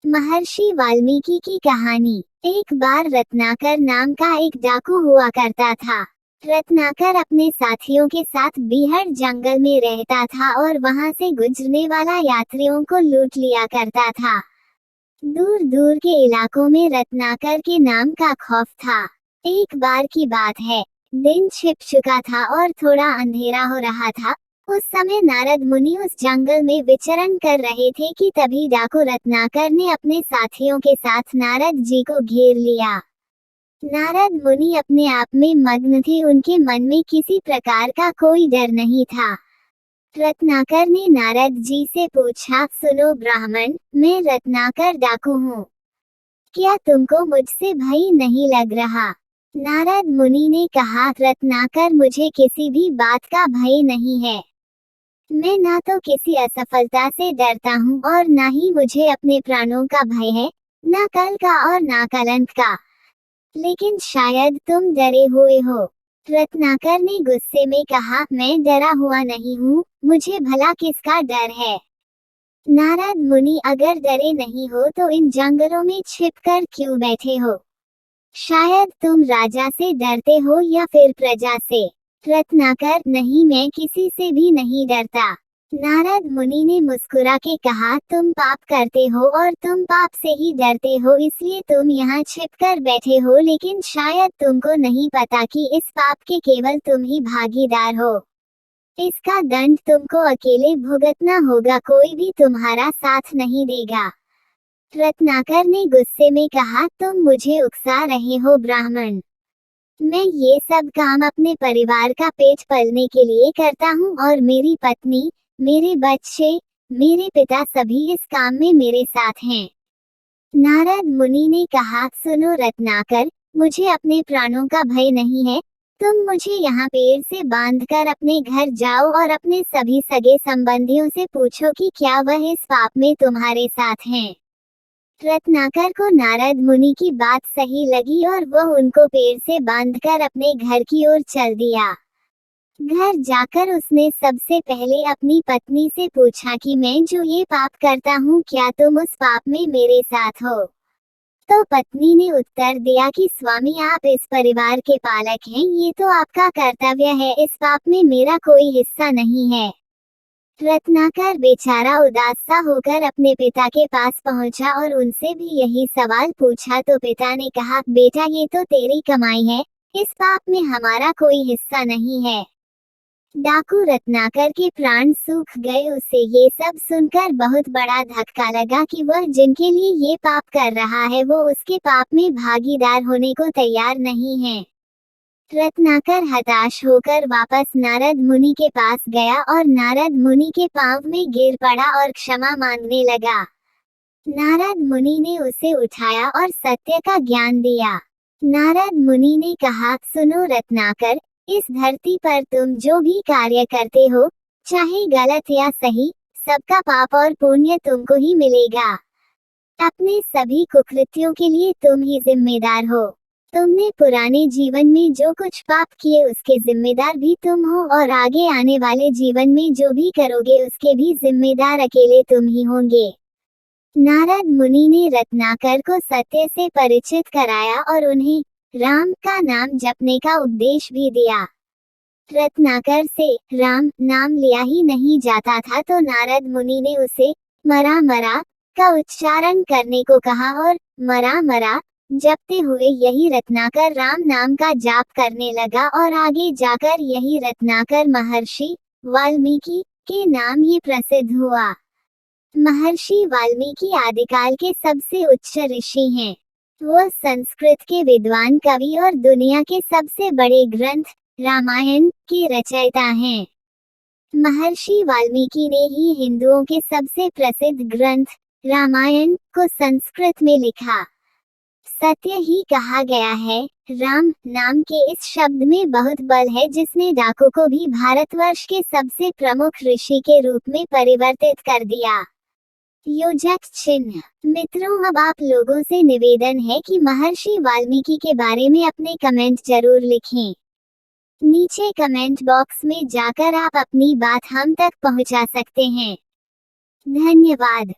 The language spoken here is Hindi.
महर्षि वाल्मीकि की कहानी। एक बार रत्नाकर नाम का एक डाकू हुआ करता था। रत्नाकर अपने साथियों के साथ बीहड़ जंगल में रहता था और वहां से गुजरने वाला यात्रियों को लूट लिया करता था। दूर दूर के इलाकों में रत्नाकर के नाम का खौफ था। एक बार की बात है, दिन छिप चुका था और थोड़ा अंधेरा हो रहा था। उस समय नारद मुनि उस जंगल में विचरण कर रहे थे कि तभी डाकू रत्नाकर ने अपने साथियों के साथ नारद जी को घेर लिया। नारद मुनि अपने आप में मग्न थे, उनके मन में किसी प्रकार का कोई डर नहीं था। रत्नाकर ने नारद जी से पूछा, सुनो ब्राह्मण, मैं रत्नाकर डाकू हूँ, क्या तुमको मुझसे भय नहीं लग रहा? नारद मुनि ने कहा, रत्नाकर, मुझे किसी भी बात का भय नहीं है। मैं ना तो किसी असफलता से डरता हूँ और ना ही मुझे अपने प्राणों का भय है, ना कल का और ना कलंक का। लेकिन शायद तुम डरे हुए हो। रत्नाकर ने गुस्से में कहा, मैं डरा हुआ नहीं हूँ, मुझे भला किसका डर है? नारद मुनि, अगर डरे नहीं हो तो इन जंगलों में छिपकर क्यों बैठे हो? शायद तुम राजा से डरते हो या फिर प्रजा से। रत्नाकर, नहीं, मैं किसी से भी नहीं डरता। नारद मुनि ने मुस्कुरा के कहा, तुम पाप करते हो और तुम पाप से ही डरते हो, इसलिए तुम यहाँ छिपकर बैठे हो, लेकिन शायद तुमको नहीं पता कि इस पाप के केवल तुम ही भागीदार हो। इसका दंड तुमको अकेले भुगतना होगा, कोई भी तुम्हारा साथ नहीं देगा। रत्नाकर ने गुस्से में कहा, तुम मुझे उकसा रहे हो ब्राह्मण। मैं ये सब काम अपने परिवार का पेट पालने के लिए करता हूँ और मेरी पत्नी, मेरे बच्चे, मेरे पिता सभी इस काम में मेरे साथ हैं। नारद मुनि ने कहा, सुनो रत्नाकर, मुझे अपने प्राणों का भय नहीं है। तुम मुझे यहाँ पेड़ से बांधकर अपने घर जाओ और अपने सभी सगे संबंधियों से पूछो कि क्या वह इस पाप में तुम्हारे साथ हैं। रत्नाकर को नारद मुनि की बात सही लगी और वह उनको पेड़ से बांधकर अपने घर की ओर चल दिया। घर जाकर उसने सबसे पहले अपनी पत्नी से पूछा कि मैं जो ये पाप करता हूँ, क्या तुम उस पाप में मेरे साथ हो? तो पत्नी ने उत्तर दिया कि स्वामी, आप इस परिवार के पालक हैं, ये तो आपका कर्तव्य है, इस पाप में मेरा कोई हिस्सा नहीं है। रत्नाकर बेचारा उदास सा होकर अपने पिता के पास पहुंचा और उनसे भी यही सवाल पूछा तो पिता ने कहा, बेटा, ये तो तेरी कमाई है, इस पाप में हमारा कोई हिस्सा नहीं है। डाकू रत्नाकर के प्राण सूख गए। उसे ये सब सुनकर बहुत बड़ा धक्का लगा कि वह जिनके लिए ये पाप कर रहा है वो उसके पाप में भागीदार होने को तैयार नहीं है। रत्नाकर हताश होकर वापस नारद मुनि के पास गया और नारद मुनि के पांव में गिर पड़ा और क्षमा मांगने लगा। नारद मुनि ने उसे उठाया और सत्य का ज्ञान दिया। नारद मुनि ने कहा, सुनो रत्नाकर, इस धरती पर तुम जो भी कार्य करते हो, चाहे गलत या सही, सबका पाप और पुण्य तुमको ही मिलेगा। अपने सभी कुकृत्यों के लिए तुम ही जिम्मेदार हो। तुमने पुराने जीवन में जो कुछ पाप किए उसके जिम्मेदार भी तुम हो और आगे आने वाले जीवन में जो भी करोगे उसके भी जिम्मेदार अकेले तुम ही होंगे। नारद मुनि ने रत्नाकर को सत्य से परिचित कराया और उन्हें राम का नाम जपने का उपदेश भी दिया। रत्नाकर से राम नाम लिया ही नहीं जाता था तो नारद मुनि ने उसे मरा मरा का उच्चारण करने को कहा और मरा मरा जपते हुए यही रत्नाकर राम नाम का जाप करने लगा और आगे जाकर यही रत्नाकर महर्षि वाल्मीकि के नाम ही प्रसिद्ध हुआ। महर्षि वाल्मीकि आदिकाल के सबसे उच्च ऋषि हैं। वह संस्कृत के विद्वान कवि और दुनिया के सबसे बड़े ग्रंथ रामायण के रचयिता हैं। महर्षि वाल्मीकि ने ही हिंदुओं के सबसे प्रसिद्ध ग्रंथ रामायण को संस्कृत में लिखा। सत्य ही कहा गया है, राम नाम के इस शब्द में बहुत बल है, जिसने डाकू को भी भारतवर्ष के सबसे प्रमुख ऋषि के रूप में परिवर्तित कर दिया। योजक चिन्ह। मित्रों, अब आप लोगों से निवेदन है कि महर्षि वाल्मीकि के बारे में अपने कमेंट जरूर लिखें। नीचे कमेंट बॉक्स में जाकर आप अपनी बात हम तक पहुंचा सकते हैं। धन्यवाद।